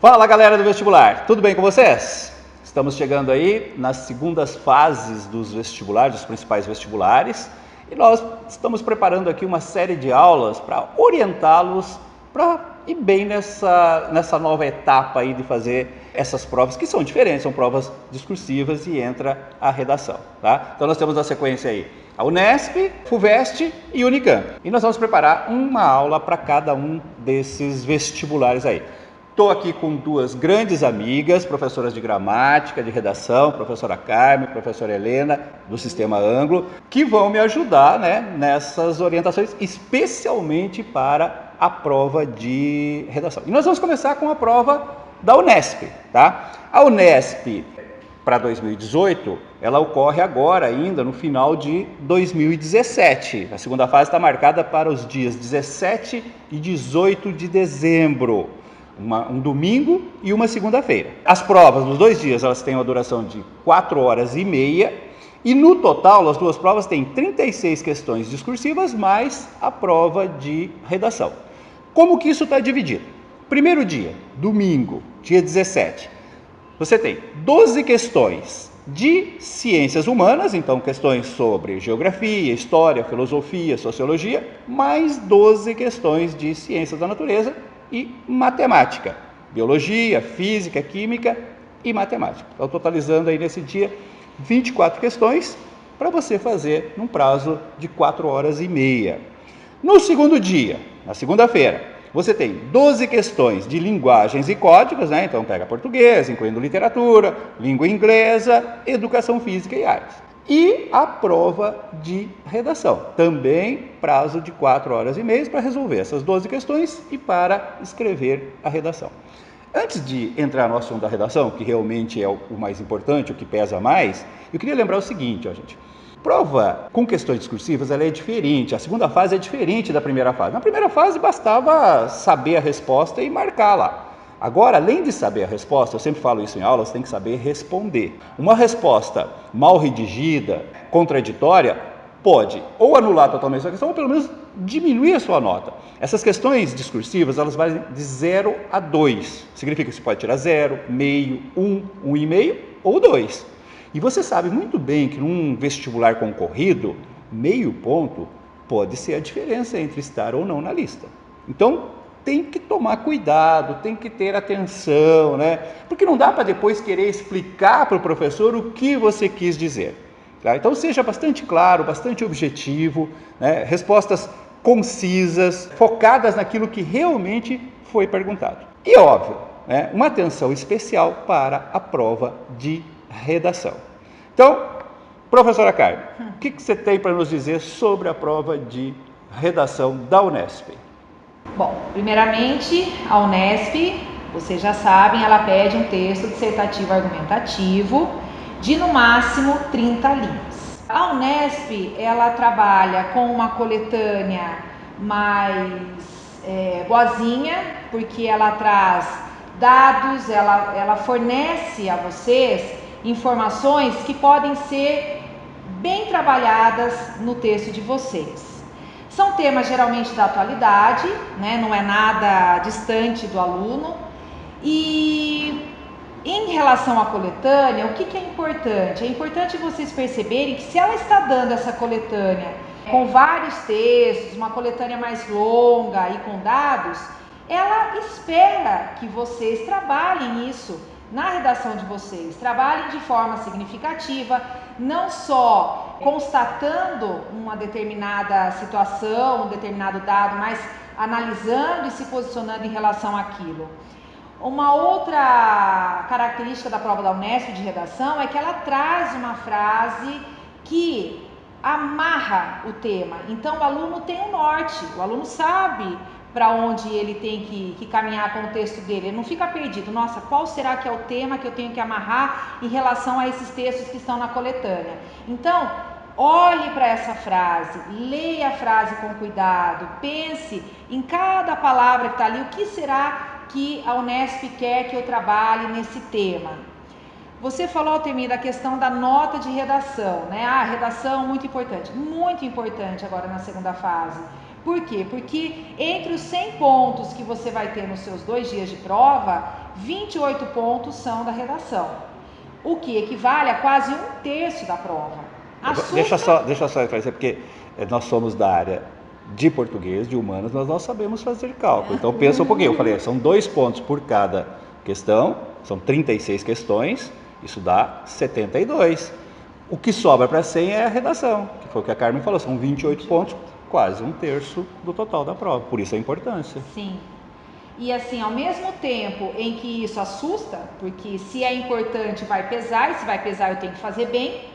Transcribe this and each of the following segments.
Fala galera do vestibular, tudo bem com vocês? Estamos chegando aí nas segundas fases dos vestibulares, dos principais vestibulares, e nós estamos preparando aqui uma série de aulas para orientá-los para ir bem nessa nova etapa aí de fazer essas provas que são diferentes, são provas discursivas e entra a redação, tá? Então nós temos na sequência aí a Unesp, FUVEST e Unicamp. E nós vamos preparar uma aula para cada um desses vestibulares aí. Estou aqui com duas grandes amigas, professoras de gramática, de redação, professora Carmen, professora Helena, do Sistema Anglo, que vão me ajudar, nessas orientações, especialmente para a prova de redação. E nós vamos começar com a prova da Unesp, tá? A Unesp, para 2018, ela ocorre agora ainda, no final de 2017. A segunda fase está marcada para os dias 17 e 18 de dezembro. Um domingo e uma segunda-feira. As provas nos 2 dias elas têm uma duração de 4 horas e meia e no total as duas provas têm 36 questões discursivas mais a prova de redação. Como que isso está dividido? Primeiro dia, domingo, dia 17, você tem 12 questões de ciências humanas, então questões sobre geografia, história, filosofia, sociologia, mais 12 questões de ciências da natureza e matemática, biologia, física, química e matemática. Então, totalizando aí nesse dia 24 questões para você fazer num prazo de 4 horas e meia. No segundo dia, na segunda-feira, você tem 12 questões de linguagens e códigos, Então pega português, incluindo literatura, língua inglesa, educação física e artes. E a prova de redação, também prazo de 4 horas e meia para resolver essas 12 questões e para escrever a redação. Antes de entrar no assunto da redação, que realmente é o mais importante, o que pesa mais, eu queria lembrar o seguinte, gente. Prova com questões discursivas ela é diferente, a segunda fase é diferente da primeira fase. Na primeira fase bastava saber a resposta e marcar lá. Agora, além de saber a resposta, eu sempre falo isso em aula, você tem que saber responder. Uma resposta mal redigida, contraditória, pode ou anular totalmente a sua questão, ou pelo menos diminuir a sua nota. Essas questões discursivas, elas valem de 0 a 2. Significa que você pode tirar 0, meio, 1, 1,5 ou 2. E você sabe muito bem que num vestibular concorrido, meio ponto pode ser a diferença entre estar ou não na lista. Então, tem que tomar cuidado, tem que ter atenção, Porque não dá para depois querer explicar para o professor o que você quis dizer. Tá? Então seja bastante claro, bastante objetivo, respostas concisas, focadas naquilo que realmente foi perguntado. E óbvio, uma atenção especial para a prova de redação. Então, professora Carmen, o que você tem para nos dizer sobre a prova de redação da Unesp? Bom, primeiramente, a Unesp, vocês já sabem, ela pede um texto dissertativo argumentativo de no máximo 30 linhas. A Unesp, ela trabalha com uma coletânea mais boazinha, porque ela traz dados, ela fornece a vocês informações que podem ser bem trabalhadas no texto de vocês. São temas geralmente da atualidade, não é nada distante do aluno. E em relação à coletânea, o que é importante? É importante vocês perceberem que se ela está dando essa coletânea com vários textos, uma coletânea mais longa e com dados, ela espera que vocês trabalhem isso na redação de vocês, trabalhem de forma significativa, não só constatando uma determinada situação, um determinado dado, mas analisando e se posicionando em relação àquilo. Uma outra característica da prova da Unesp de redação é que ela traz uma frase que amarra o tema. Então o aluno tem um norte, o aluno sabe para onde ele tem que caminhar com o texto dele, ele não fica perdido, nossa, qual será que é o tema que eu tenho que amarrar em relação a esses textos que estão na coletânea. Então, olhe para essa frase, leia a frase com cuidado, pense em cada palavra que está ali, o que será que a Unesp quer que eu trabalhe nesse tema. Você falou, Altemir, da questão da nota de redação, A redação muito importante agora na segunda fase. Por quê? Porque entre os 100 pontos que você vai ter nos seus 2 dias de prova, 28 pontos são da redação, o que equivale a quase 1/3 da prova. Deixa eu só esclarecer, porque nós somos da área de português, de humanas, nós não sabemos fazer cálculo. Então pensa um pouquinho, eu falei, são 2 pontos por cada questão, são 36 questões, isso dá 72. O que sobra para 100 é a redação, que foi o que a Carmen falou, são 28 pontos, quase 1/3 do total da prova, por isso a importância. Sim. E assim, ao mesmo tempo em que isso assusta, porque se é importante vai pesar, e se vai pesar eu tenho que fazer bem.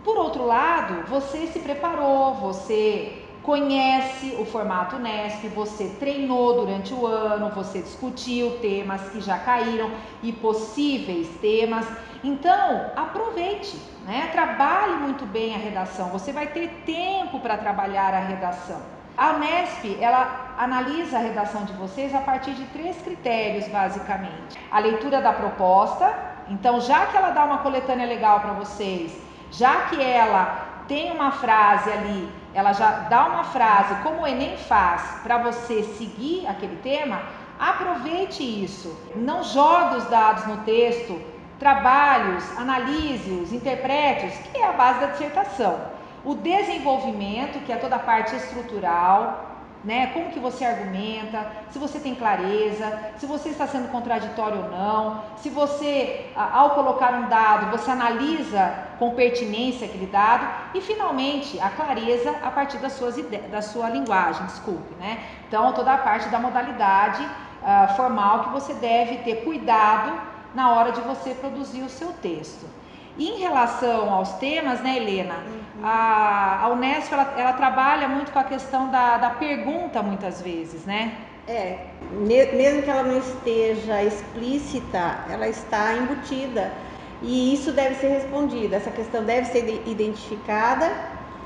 Por outro lado, você se preparou, você conhece o formato Unesp, você treinou durante o ano, você discutiu temas que já caíram e possíveis temas. Então, aproveite, né? Trabalhe muito bem a redação, você vai ter tempo para trabalhar a redação. A Unesp, ela analisa a redação de vocês a partir de 3 critérios, basicamente. A leitura da proposta, então já que ela dá uma coletânea legal para vocês, já que ela tem uma frase ali, ela já dá uma frase, como o Enem faz, para você seguir aquele tema, aproveite isso. Não jogue os dados no texto, trabalhe-os, analise-os, interprete-os, que é a base da dissertação. O desenvolvimento, que é toda a parte estrutural, né? Como que você argumenta, se você tem clareza, se você está sendo contraditório ou não, se você, ao colocar um dado, você analisa com pertinência aquele dado, e finalmente a clareza a partir das suas da sua linguagem, né? Então toda a parte da modalidade formal que você deve ter cuidado na hora de você produzir o seu texto. E em relação aos temas, né, Helena, a Unesp ela trabalha muito com a questão da pergunta muitas vezes, né? Mesmo que ela não esteja explícita, ela está embutida e isso deve ser respondido, essa questão deve ser identificada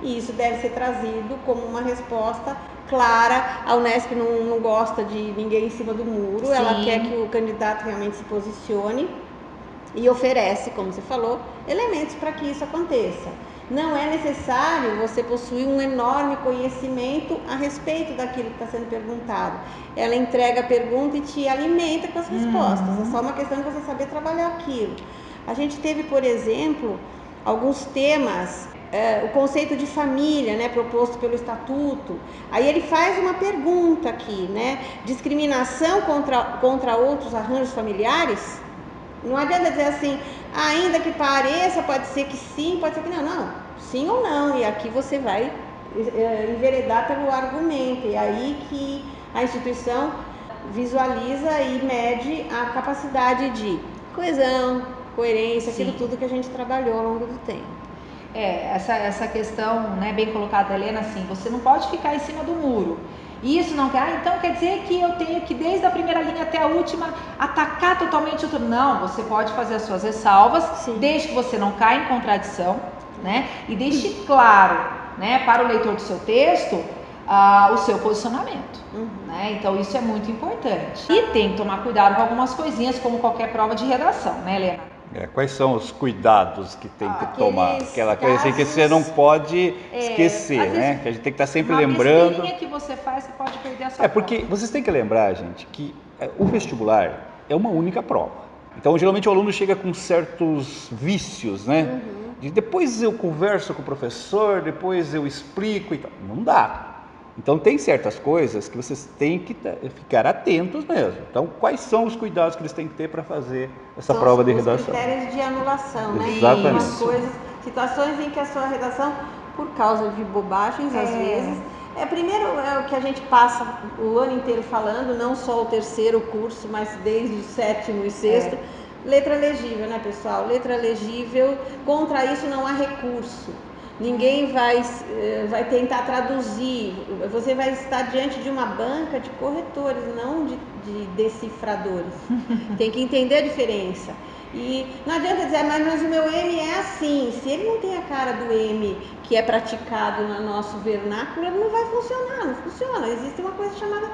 e isso deve ser trazido como uma resposta clara. A Unesp não gosta de ninguém em cima do muro. Sim. Ela quer que o candidato realmente se posicione e oferece, como você falou, elementos para que isso aconteça. Não é necessário você possuir um enorme conhecimento a respeito daquilo que está sendo perguntado. Ela entrega a pergunta e te alimenta com as respostas. É só uma questão de você saber trabalhar aquilo. A gente teve, por exemplo, alguns temas, o conceito de família, né, proposto pelo Estatuto. Aí ele faz uma pergunta aqui, né? Discriminação contra outros arranjos familiares? Não adianta dizer assim, ainda que pareça, pode ser que sim, pode ser que não. Não, sim ou não. E aqui você vai enveredar pelo argumento. E aí que a instituição visualiza e mede a capacidade de coesão, coerência, aquilo tudo que a gente trabalhou ao longo do tempo. Essa questão, né, bem colocada, Helena, assim, você não pode ficar em cima do muro. Isso não quer, então quer dizer que eu tenho que desde a primeira linha até a última atacar totalmente o outro. Não, você pode fazer as suas ressalvas, sim, desde que você não caia em contradição, né? E deixe claro, né, para o leitor do seu texto o seu posicionamento, né? Então isso é muito importante. E tem que tomar cuidado com algumas coisinhas, como qualquer prova de redação, né, Helena? Quais são os cuidados que tem que tomar? Aquela coisa assim que você não pode esquecer, né? Que a gente tem que estar sempre lembrando. Uma que você faz, você pode perder a sua porque prova. Vocês têm que lembrar, gente, que o vestibular é uma única prova. Então, geralmente o aluno chega com certos vícios, né? Depois eu converso com o professor, depois eu explico e tal. Não dá. Então, tem certas coisas que vocês têm que ficar atentos mesmo. Então, quais são os cuidados que eles têm que ter para fazer essa prova de redação? Os critérios de anulação, né? Exatamente. Umas coisas, situações em que a sua redação, por causa de bobagens, às vezes... Primeiro, é o que a gente passa o ano inteiro falando, não só o terceiro curso, mas desde o 7º e 6º. Letra legível, né, pessoal? Letra legível, contra isso não há recurso. Ninguém vai tentar traduzir, você vai estar diante de uma banca de corretores, não de decifradores. Tem que entender a diferença. E não adianta dizer, mas o meu M é assim. Se ele não tem a cara do M que é praticado no nosso vernáculo, ele não vai funcionar, não funciona. Existe uma coisa chamada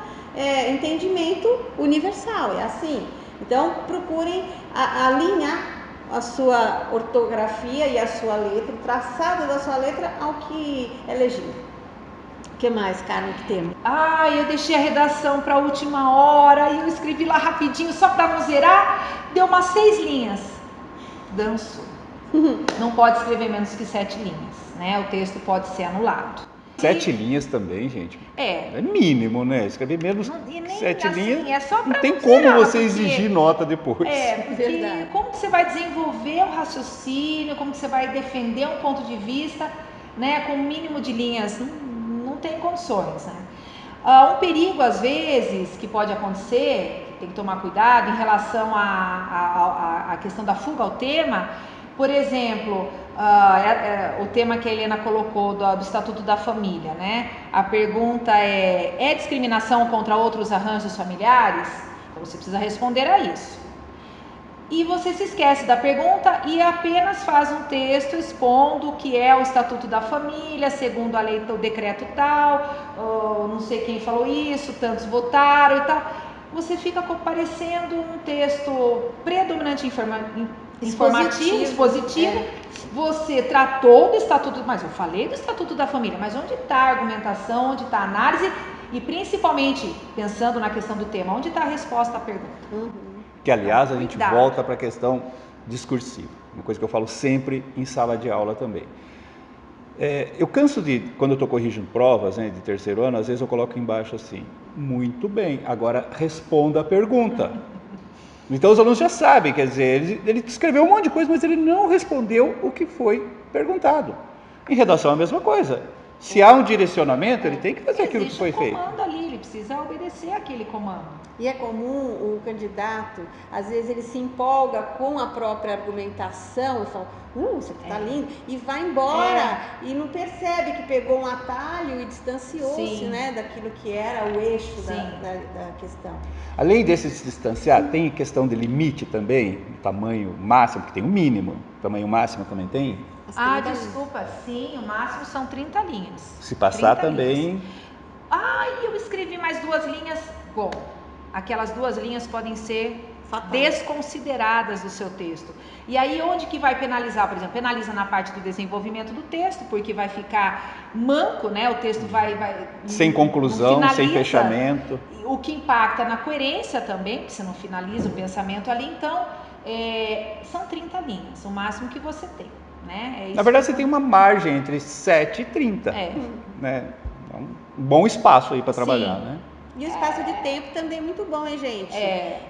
entendimento universal, é assim. Então, procurem alinhar a sua ortografia e a sua letra, o traçado da sua letra ao que é legível. que mais, Carmen, que temos? Eu deixei a redação para a última hora e eu escrevi lá rapidinho só para não zerar. Deu umas 6 linhas. Dançou. Não pode escrever menos que 7 linhas, né? O texto pode ser anulado. 7 linhas também, gente. É mínimo, né? Escrever menos nem 7 assim, linhas. é só não pra tem não como zerar, você porque- exigir nota depois. porque Verdade. como que você vai desenvolver o raciocínio, como que você vai defender um ponto de vista, né, com o mínimo de linhas, não tem condições, né? Um perigo, às vezes, que pode acontecer, que tem que tomar cuidado em relação à questão da fuga ao tema, por exemplo, o tema que a Helena colocou do Estatuto da Família, né? A pergunta é discriminação contra outros arranjos familiares? Então você precisa responder a isso. E você se esquece da pergunta e apenas faz um texto expondo o que é o Estatuto da Família, segundo a lei, o decreto tal, não sei quem falou isso, tantos votaram e tal. Você fica parecendo um texto predominante informativo, expositivo. Você tratou do Estatuto, mas eu falei do Estatuto da Família, mas onde está a argumentação, onde está a análise e principalmente, pensando na questão do tema, onde está a resposta à pergunta? Que, aliás, a gente Cuidado. volta para a questão discursiva. Uma coisa que eu falo sempre em sala de aula também. Eu canso de, quando eu estou corrigindo provas, né, de terceiro ano, às vezes eu coloco embaixo assim, muito bem, agora responda a pergunta. Então os alunos já sabem, quer dizer, ele escreveu um monte de coisa, mas ele não respondeu o que foi perguntado. Em redação é a mesma coisa. Se há um direcionamento, ele tem que fazer aquilo que foi feito. Existe um comando ali, ele precisa obedecer aquele comando. E é comum o candidato, às vezes ele se empolga com a própria argumentação e fala, isso aqui tá lindo, e vai embora, e não percebe que pegou um atalho e distanciou-se, Sim. né, daquilo que era o eixo Sim. da questão. Além desse se distanciar, tem questão de limite também, tamanho máximo, que tem um mínimo, tamanho máximo também tem. As 30 linhas. Desculpa, sim, o máximo são 30 linhas. Se passar 30 também, linhas. Eu escrevi mais 2 linhas. Bom, aquelas 2 linhas podem ser Fatal. desconsideradas do seu texto. E aí onde que vai penalizar? Por exemplo, penaliza na parte do desenvolvimento do texto, porque vai ficar manco, né? O texto vai sem não conclusão, sem finaliza. fechamento. O que impacta na coerência também, porque você não finaliza o pensamento ali. Então, são 30 linhas, o máximo que você tem, né? É isso. Na verdade, você tem uma margem entre 7 e 30. Né? Um bom espaço aí para trabalhar, né? E o espaço de tempo também é muito bom, hein, gente?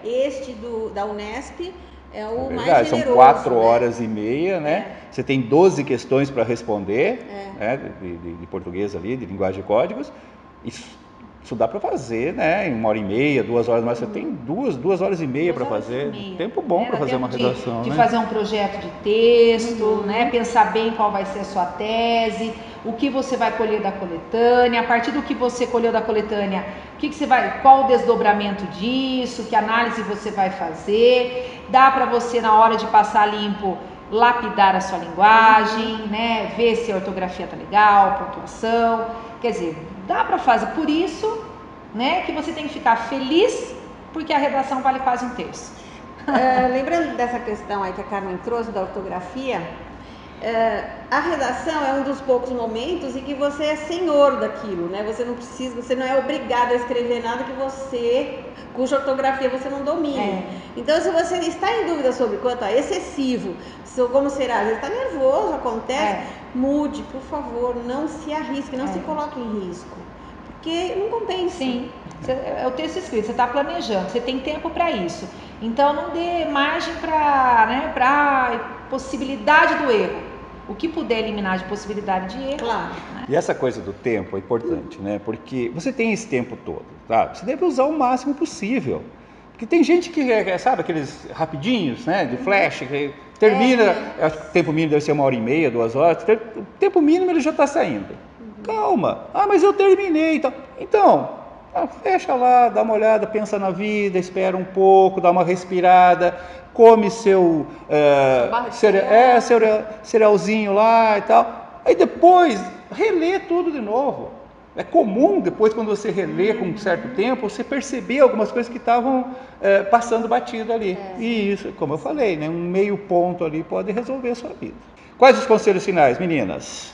Este da Unesp é o mais generoso. São 4 horas e meia, né? É. Você tem 12 questões para responder, né? De português ali, de linguagem de códigos. Isso dá para fazer, né? Em 1h30, 2 horas, mas você tem 2 horas e meia para fazer. Tempo bom para fazer uma redação, de né? fazer um projeto de texto, né? Pensar bem qual vai ser a sua tese, o que você vai colher da coletânea, a partir do que você colheu da coletânea, qual o desdobramento disso, que análise você vai fazer. Dá para você, na hora de passar limpo, lapidar a sua linguagem, né? Ver se a ortografia tá legal, pontuação. Quer dizer, dá para fazer. Por isso, né, que você tem que ficar feliz, porque a redação vale quase um terço. Lembrando dessa questão aí que a Carmen trouxe da ortografia, a redação é um dos poucos momentos em que você é senhor daquilo, né? Você não é obrigado a escrever nada cuja ortografia você não domine. Então, se você está em dúvida sobre quanto a excessivo, como será, às vezes está nervoso, acontece, mude, por favor, não se arrisque, não se coloque em risco, porque não compensa. Sim, é o texto escrito, você está planejando, você tem tempo para isso. Então, não dê margem para possibilidade do erro. O que puder eliminar de possibilidade de erro. Claro. Né? E essa coisa do tempo é importante, né? Porque você tem esse tempo todo, tá? Você deve usar o máximo possível. Porque tem gente que, sabe, aqueles rapidinhos, né? De flash, que termina, acho que o tempo mínimo deve ser 1h30, 2 horas. O tempo mínimo ele já está saindo. Calma. Mas eu terminei. Então, fecha lá, dá uma olhada, pensa na vida, espera um pouco, dá uma respirada, come seu cerealzinho lá e tal. Aí depois, relê tudo de novo. É comum depois, quando você relê com um certo tempo, você perceber algumas coisas que estavam passando batido ali. E isso, como eu falei, né, um meio ponto ali pode resolver a sua vida. Quais os conselhos finais, meninas?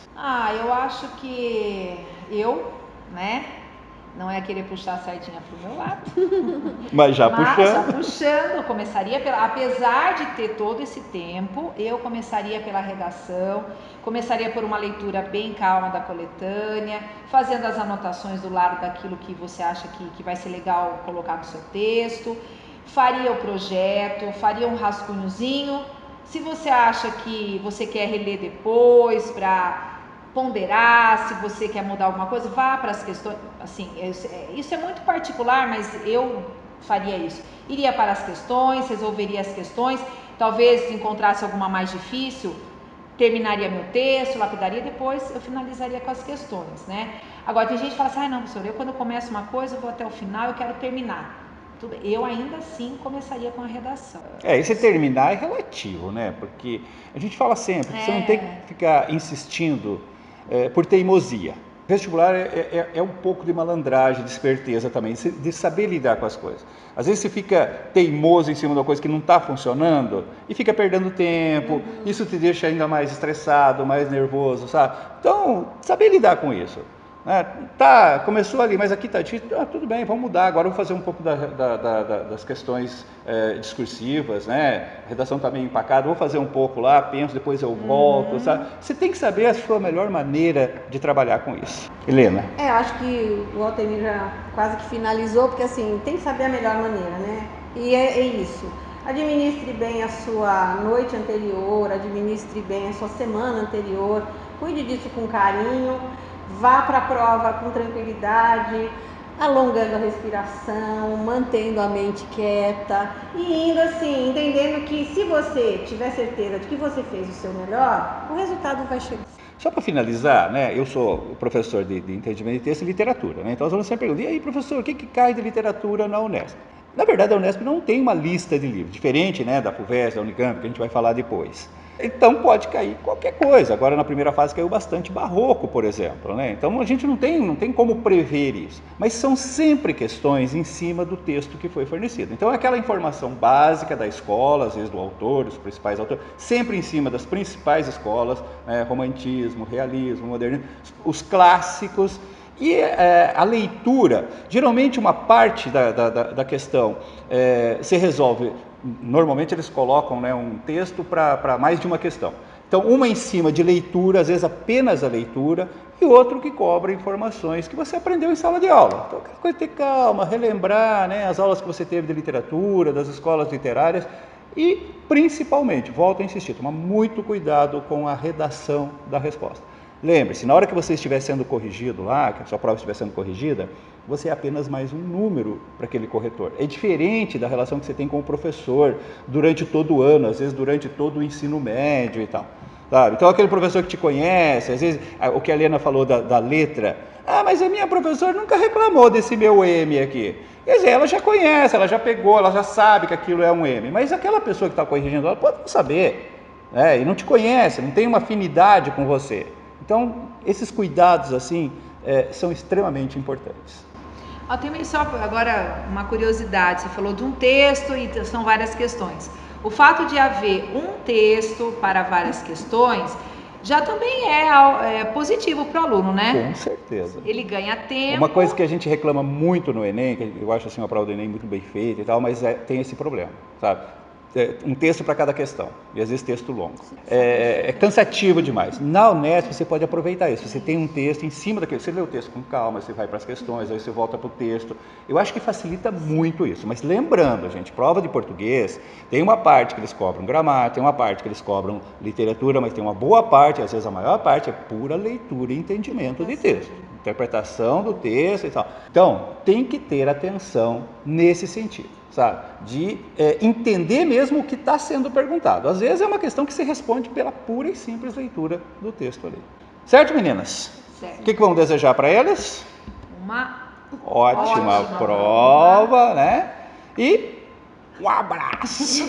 Eu acho que eu né? Não é querer puxar a sardinha pro meu lado. Mas já puxando, eu começaria apesar de ter todo esse tempo, eu começaria pela redação, começaria por uma leitura bem calma da coletânea, fazendo as anotações do lado daquilo que você acha que vai ser legal colocar no seu texto, faria o projeto, faria um rascunhozinho. Se você acha que você quer reler depois para ponderar, se você quer mudar alguma coisa, vá para as questões, assim, isso é muito particular, mas eu faria isso. Iria para as questões, resolveria as questões, talvez encontrasse alguma mais difícil, terminaria meu texto, lapidaria, depois eu finalizaria com as questões, né? Agora tem gente que fala assim, não, professor, eu quando eu começo uma coisa, eu vou até o final, eu quero terminar. Eu ainda assim começaria com a redação. Esse terminar é relativo, né? Porque a gente fala sempre que você não tem que ficar insistindo por teimosia. Vestibular é um pouco de malandragem, de esperteza também, de saber lidar com as coisas. Às vezes você fica teimoso em cima de uma coisa que não está funcionando e fica perdendo tempo, isso te deixa ainda mais estressado, mais nervoso, sabe? Então, saber lidar com isso. Começou ali, mas aqui está difícil, tudo bem, vamos mudar, agora vamos fazer um pouco das questões discursivas, né? A redação está meio empacada, vou fazer um pouco lá, penso, depois eu volto, sabe? Você tem que saber a sua melhor maneira de trabalhar com isso. Helena? Eu acho que o Altemir já quase que finalizou, porque assim, tem que saber a melhor maneira, né? E é isso. Administre bem a sua noite anterior, administre bem a sua semana anterior, cuide disso com carinho. Vá para a prova com tranquilidade, alongando a respiração, mantendo a mente quieta e indo assim, entendendo que se você tiver certeza de que você fez o seu melhor, o resultado vai chegar. Só para finalizar, né, eu sou professor de entendimento de texto e literatura, né, então os alunos sempre perguntam, e aí professor, o que cai de literatura na Unesp? Na verdade a Unesp não tem uma lista de livros, diferente, né, da FUVEST, da Unicamp, que a gente vai falar depois. Então pode cair qualquer coisa. Agora na primeira fase caiu bastante barroco, por exemplo, né? Então a gente não tem como prever isso. Mas são sempre questões em cima do texto que foi fornecido. Então aquela informação básica da escola, às vezes do autor, dos principais autores, sempre em cima das principais escolas, né? Romantismo, realismo, modernismo, os clássicos. E a leitura, geralmente uma parte da questão se resolve. Normalmente eles colocam, né, um texto para mais de uma questão. Então, uma em cima de leitura, às vezes apenas a leitura, e outro que cobra informações que você aprendeu em sala de aula. Então, aquela coisa de ter calma, relembrar, né, as aulas que você teve de literatura, das escolas literárias, e principalmente, volto a insistir, tomar muito cuidado com a redação da resposta. Lembre-se, na hora que você estiver sendo corrigido lá, que a sua prova estiver sendo corrigida, você é apenas mais um número para aquele corretor. É diferente da relação que você tem com o professor durante todo o ano, às vezes durante todo o ensino médio e tal. Sabe? Então aquele professor que te conhece, às vezes o que a Helena falou da letra, mas a minha professora nunca reclamou desse meu M aqui. Quer dizer, ela já conhece, ela já pegou, ela já sabe que aquilo é um M, mas aquela pessoa que está corrigindo ela pode não saber, né? E não te conhece, não tem uma afinidade com você. Então, esses cuidados assim são extremamente importantes. Tem só agora uma curiosidade, você falou de um texto e são várias questões. O fato de haver um texto para várias questões já também é positivo para o aluno, né? Com certeza. Ele ganha tempo. Uma coisa que a gente reclama muito no Enem, que eu acho assim uma prova do Enem muito bem feita e tal, mas tem esse problema, sabe? Um texto para cada questão, e às vezes texto longo. É cansativo demais. Na Unesp você pode aproveitar isso. Você tem um texto em cima daquele, você lê o texto com calma, você vai para as questões, aí você volta para o texto. Eu acho que facilita muito isso. Mas lembrando, gente, prova de português, tem uma parte que eles cobram gramática, tem uma parte que eles cobram literatura, mas tem uma boa parte, às vezes a maior parte, é pura leitura e entendimento de texto. Interpretação do texto e tal. Então, tem que ter atenção nesse sentido. Sabe? De entender mesmo o que está sendo perguntado. Às vezes é uma questão que se responde pela pura e simples leitura do texto ali. Certo, meninas? Certo. O que vamos desejar para elas? Uma ótima prova, né? E um abraço!